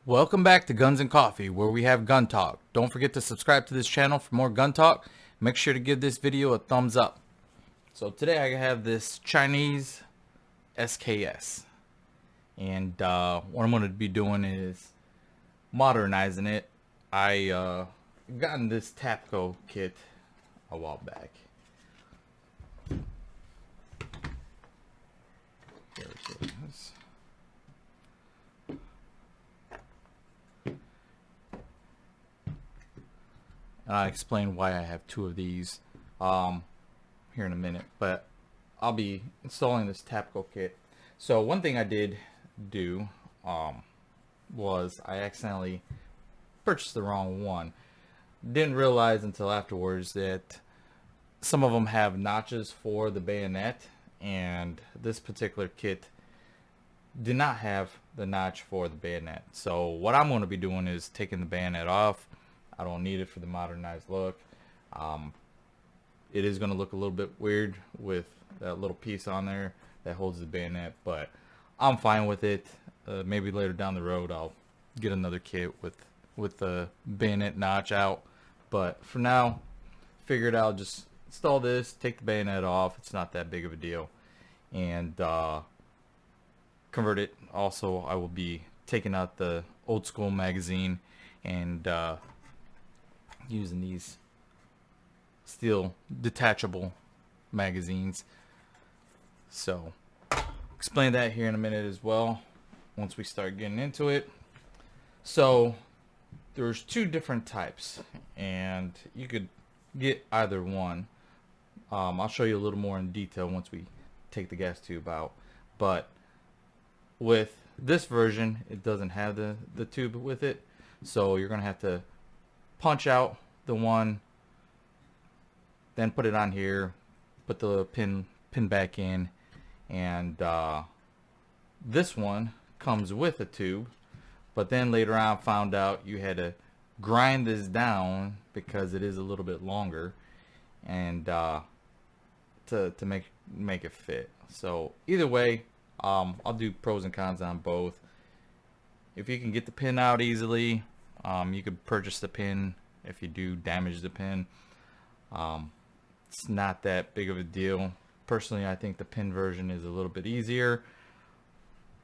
Welcome back to Guns and Coffee, where we have gun talk. Don't forget to subscribe to this channel for more gun talk. Make sure to give this video a thumbs up. So today I have this Chinese SKS, and what I'm going to be doing is modernizing it. I gotten this Tapco kit a while back. Here it is. I'll explain why I have two of these here in a minute, but I'll be installing this Tapco kit. So one thing I did do was I accidentally purchased the wrong one. Didn't realize until afterwards that some of them have notches for the bayonet, and this particular kit did not have the notch for the bayonet. So what I'm going to be doing is taking the bayonet off. I don't need it for the modernized look. It is going to look a little bit weird with that little piece on there that holds the bayonet, but I'm fine with it. Maybe later down the road I'll get another kit with the bayonet notch out, but for now figured I'll just install this, take the bayonet off. It's not that big of a deal, and convert it. Also, I will be taking out the old school magazine and using these steel detachable magazines. So explain that here in a minute as well once we start getting into it. So there's two different types, and you could get either one. I'll show you a little more in detail once we take the gas tube out, but with this version it doesn't have the tube with it, so you're gonna have to punch out the one, then put it on here, put the pin back in, and this one comes with a tube, but then later on found out you had to grind this down because it is a little bit longer, and to make it fit. So either way, I'll do pros and cons on both. If you can get the pin out easily, you could purchase the pin. If you do damage the pin, it's not that big of a deal. Personally, I think the pin version is a little bit easier.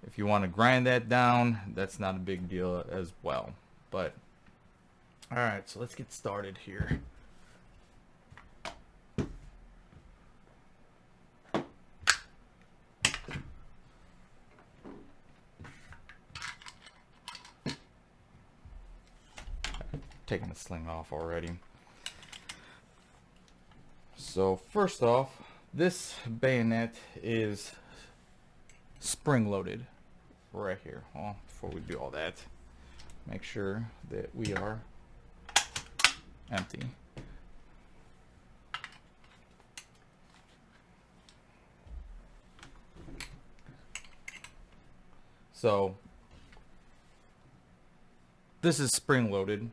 If you want to grind that down, that's not a big deal as well. But alright, so let's get started here. Taking the sling off already. So first off, this bayonet is spring loaded right here. Well, before we do all that, make sure that we are empty. So this is spring loaded,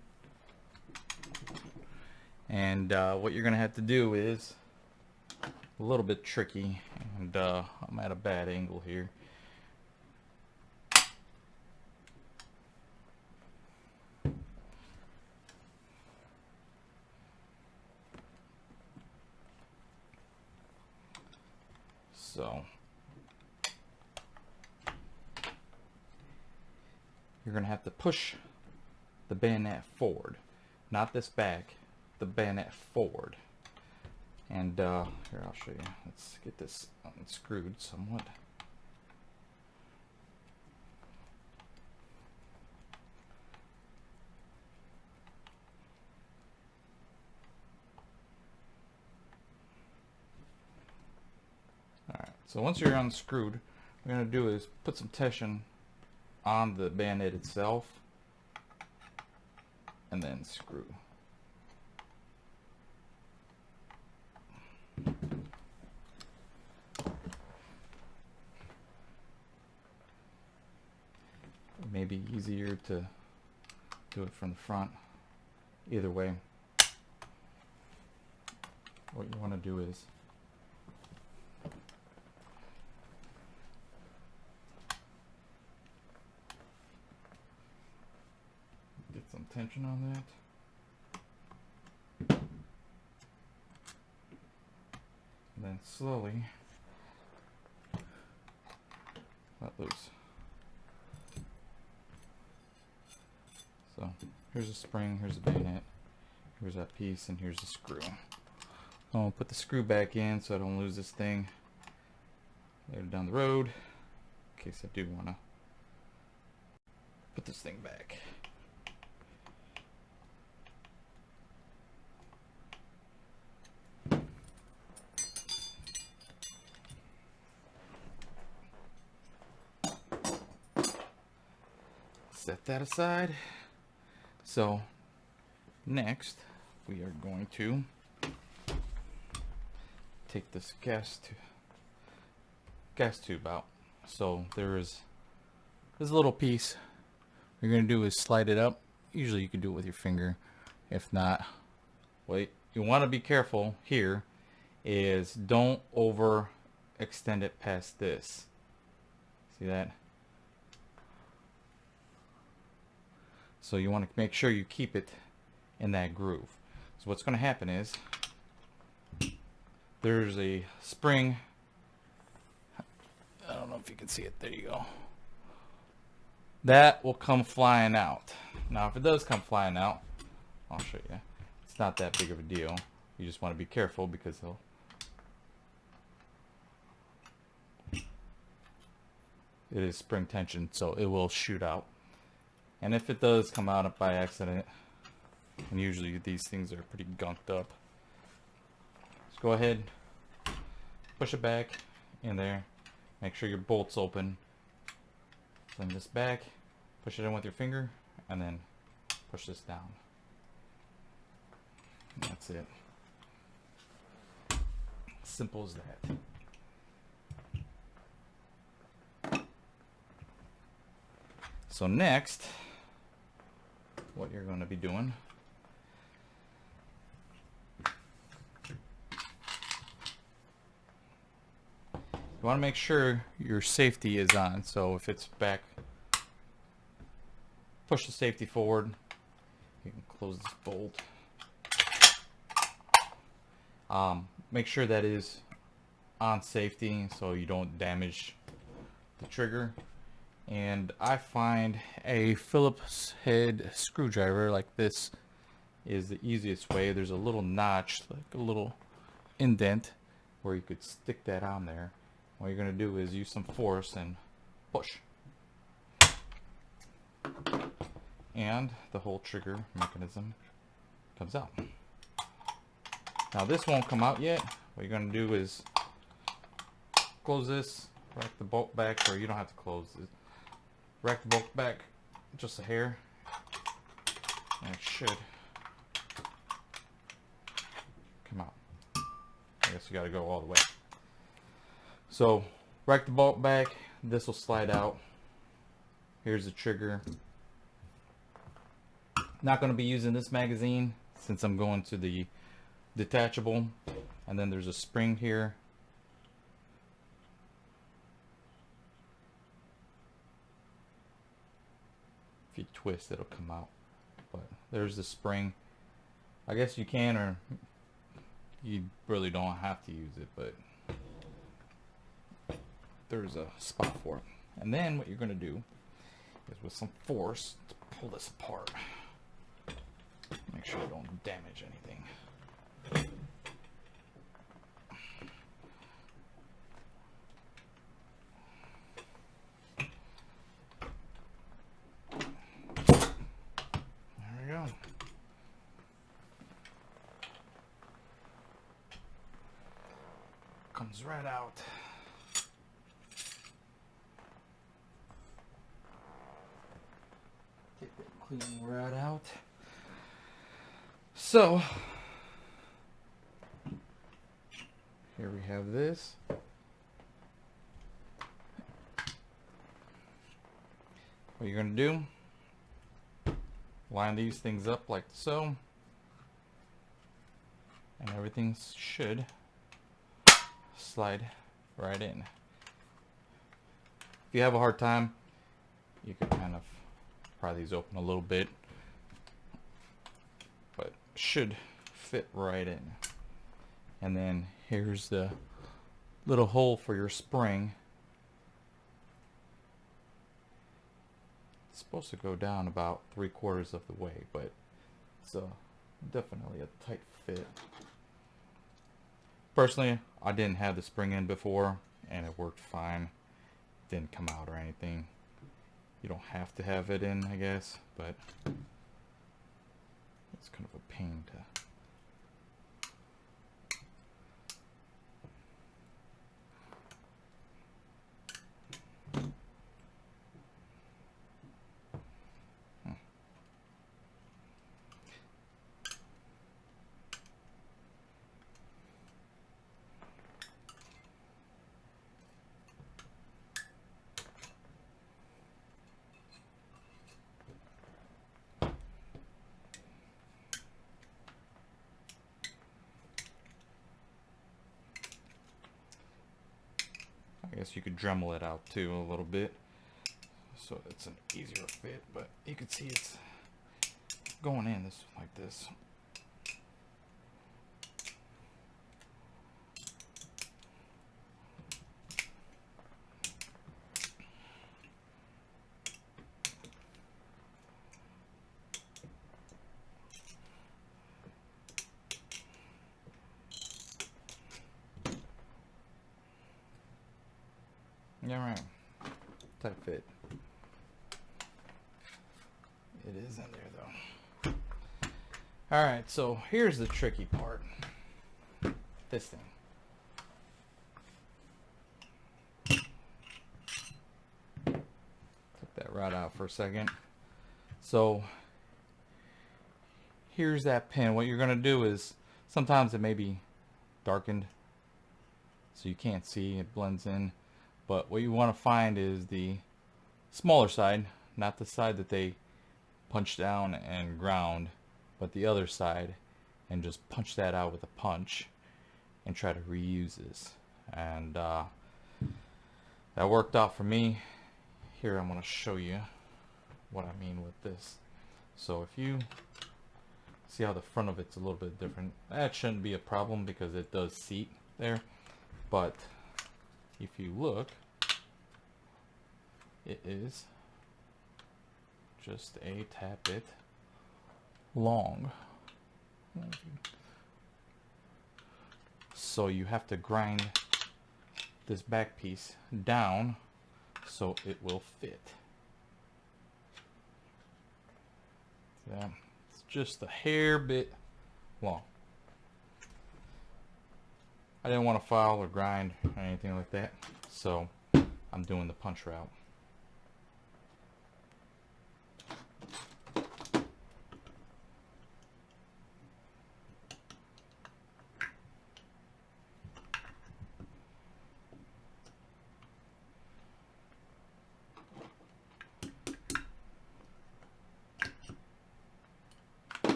and what you're gonna have to do is a little bit tricky, and I'm at a bad angle here. So you're gonna have to push the bayonet forward, not this back, the bayonet forward. And here, I'll show you. Let's get this unscrewed somewhat. Alright, so once you're unscrewed, what we're going to do is put some tension on the bayonet itself and then screw. It may be easier to do it from the front. Either way, what you want to do is Get some tension on that. And then slowly let loose. So here's a spring, here's a bayonet, here's that piece, and here's the screw. I'll put the screw back in so I don't lose this thing later down the road, in case I do want to put this thing back. Set that aside. So next we are going to take this gas tube out. So there is this little piece. What you're going to do is slide it up. Usually you can do it with your finger. If not, wait, you want to be careful here is don't over extend it past this. See that? So you want to make sure you keep it in that groove. So what's going to happen is there's a spring. I don't know if you can see it. There you go. That will come flying out. Now if it does come flying out, I'll show you. It's not that big of a deal. You just want to be careful because it is spring tension, so it will shoot out. And if it does come out by accident, and usually these things are pretty gunked up, just go ahead, push it back in there, make sure your bolt's open, fling this back, push it in with your finger, and then push this down. And that's it. Simple as that. So next, what you're going to be doing you want to make sure your safety is on. So if it's back, push the safety forward. You can close this bolt. Make sure that is on safety so you don't damage the trigger. And I find a Phillips head screwdriver like this is the easiest way. There's a little notch, like a little indent, where you could stick that on there. What you're going to do is use some force and push. And the whole trigger mechanism comes out. Now this won't come out yet. What you're going to do is close this, rack the bolt back, or you don't have to close it. Rack the bolt back just a hair, and it should come out. I guess you got to go all the way. So rack the bolt back, this will slide out. Here's the trigger. Not going to be using this magazine since I'm going to the detachable, and then there's a spring here. If you twist, it'll come out. But there's the spring. I guess you can, or you really don't have to use it, but there's a spot for it. And then what you're going to do is with some force to pull this apart. Make sure you don't damage anything. Comes right out. Get that clean right out. So here we have this. What you're going to do, line these things up like so, and everything should slide right in. If you have a hard time, you could kind of pry these open a little bit, should fit right in. And then here's the little hole for your spring. It's supposed to go down about 3/4 of the way, but it's definitely a tight fit. Personally, I didn't have the spring in before and it worked fine. It didn't come out or anything. You don't have to have it in, I guess, but it's kind of a pain to... I guess you could Dremel it out too a little bit so it's an easier fit, but you can see it's going in this like this. Yeah, right. Tight fit. It is in there though. Alright, so here's the tricky part. This thing. Took that rod out for a second. So here's that pin. What you're going to do is, sometimes it may be darkened so you can't see, it blends in. But what you want to find is the smaller side, not the side that they punch down and ground, but the other side, and just punch that out with a punch and try to reuse this. And that worked out for me. Here I'm going to show you what I mean with this. So if you see how the front of it's a little bit different, that shouldn't be a problem because it does seat there. But if you look, it is just a tad bit long. So you have to grind this back piece down so it will fit. Yeah, it's just a hair bit long. I didn't want to file or grind or anything like that, so I'm doing the punch route.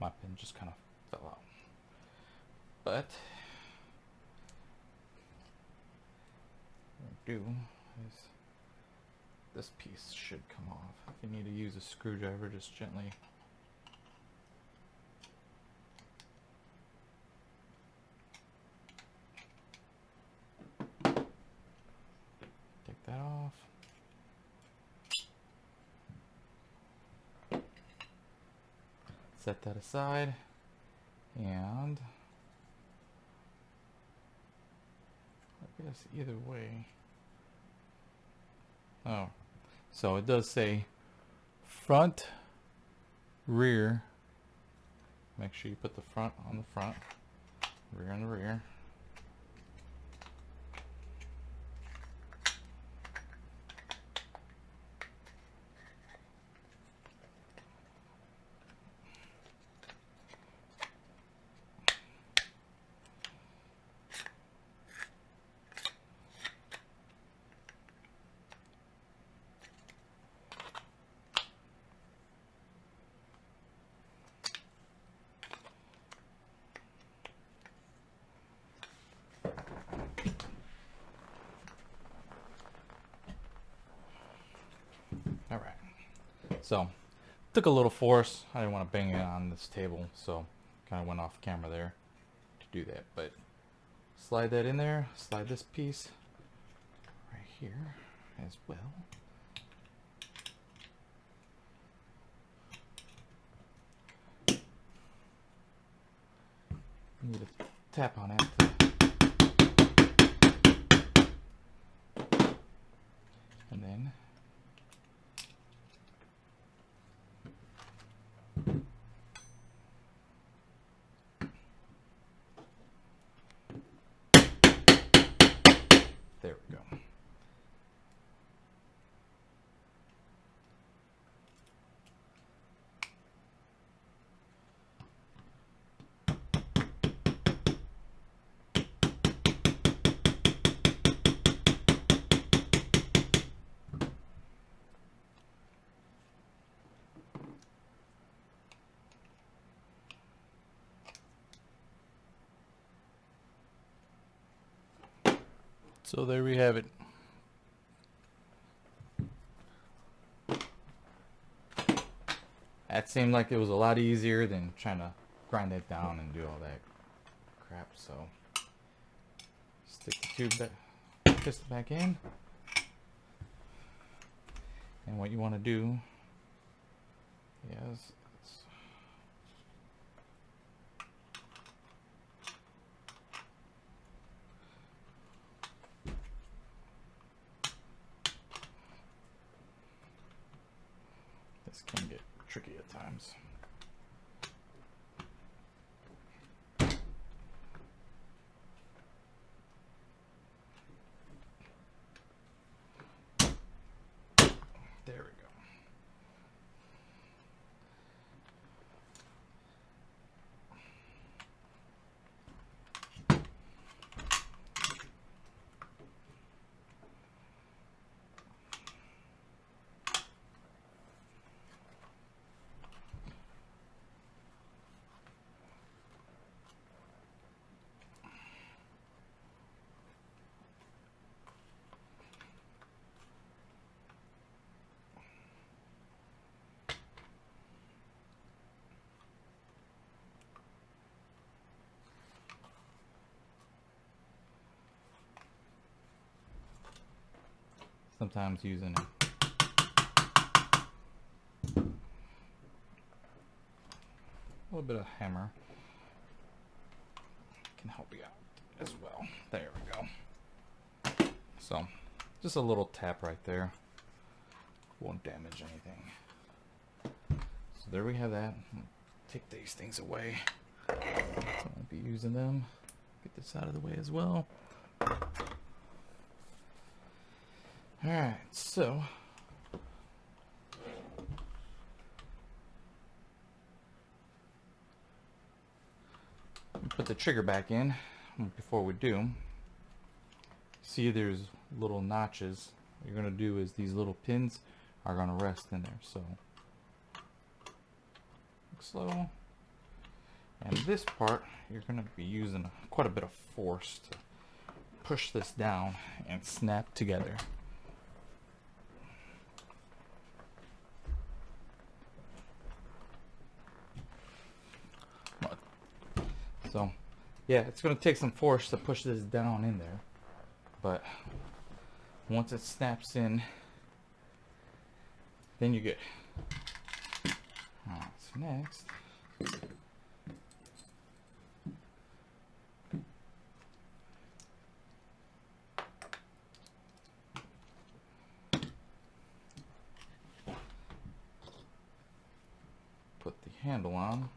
My pin just kind of fell out, but what I do is this piece should come off. If you need to use a screwdriver, just gently take that off. Set that aside, and I guess either way. Oh, so it does say front, rear. Make sure you put the front on the front, rear on the rear. So took a little force. I didn't want to bang it on this table, so kind of went off camera there to do that. But slide that in there. Slide this piece right here as well. Need to tap on it. And then there we go. So there we have it. That seemed like it was a lot easier than trying to grind it down and do all that crap. So stick the tube back, piston back in. And what you want to do is this can get tricky at times. There we go. Sometimes using a little bit of hammer can help you out as well. There we go. So just a little tap right there. Won't damage anything. So there we have that. Take these things away. So I won't be using them. Get this out of the way as well. Alright, so put the trigger back in. Before we do, see there's little notches. What you're going to do is these little pins are going to rest in there. So slow. And this part, you're going to be using quite a bit of force to push this down and snap together. So, yeah, it's going to take some force to push this down in there. But once it snaps in, then you're good. Alright, so next, put the handle on.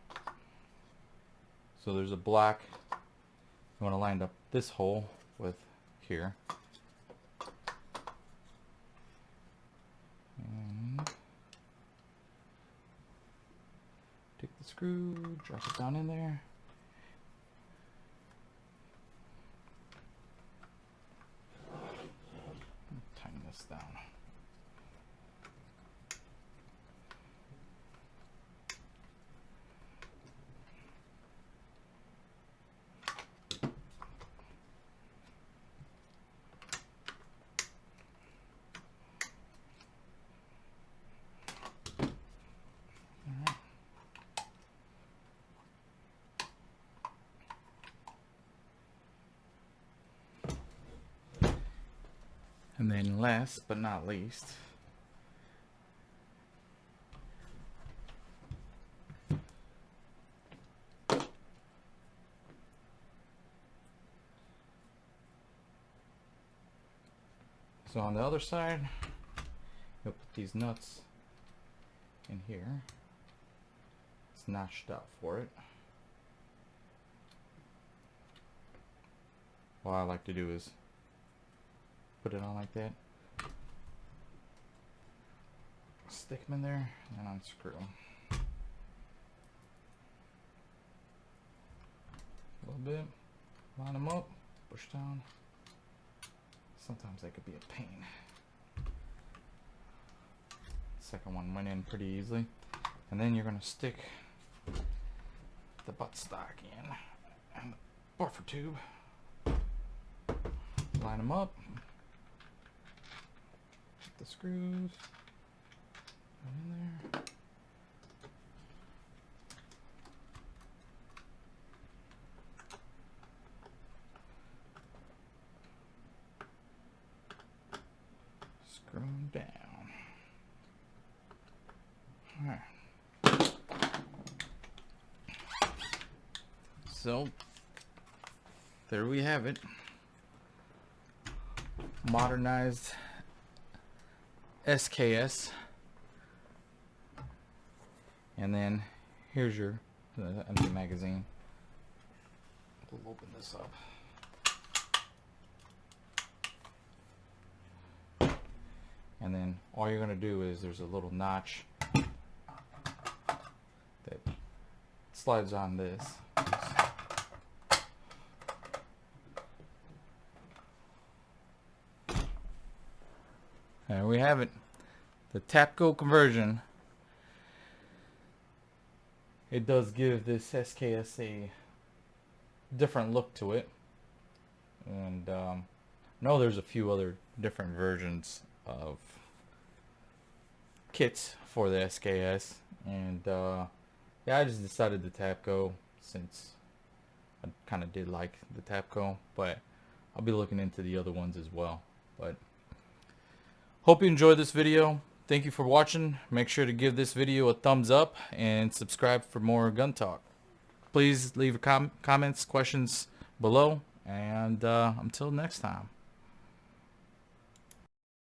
So there's a block. You want to line up this hole with here. And take the screw, drop it down in there. Tighten this down. And then last but not least, so on the other side, you'll put these nuts in here. It's notched out for it. What I like to do is put it on like that, stick them in there, and unscrew them. A little bit, line them up, push down. Sometimes that could be a pain. Second one went in pretty easily. And then you're going to stick the buttstock in and the buffer tube. Line them up. Put the screws in there. Screw them down. Alright. So, there we have it. Modernized SKS. And then here's your empty magazine. We'll open this up. And then all you're going to do is there's a little notch that slides on this. There we have it. The Tapco conversion. It does give this SKS a different look to it. And I know there's a few other different versions of kits for the SKS, and yeah, I just decided the Tapco since I kind of did like the Tapco, but I'll be looking into the other ones as well. But hope you enjoyed this video. Thank you for watching. Make sure to give this video a thumbs up and subscribe for more gun talk. Please leave comments, questions below, and until next time.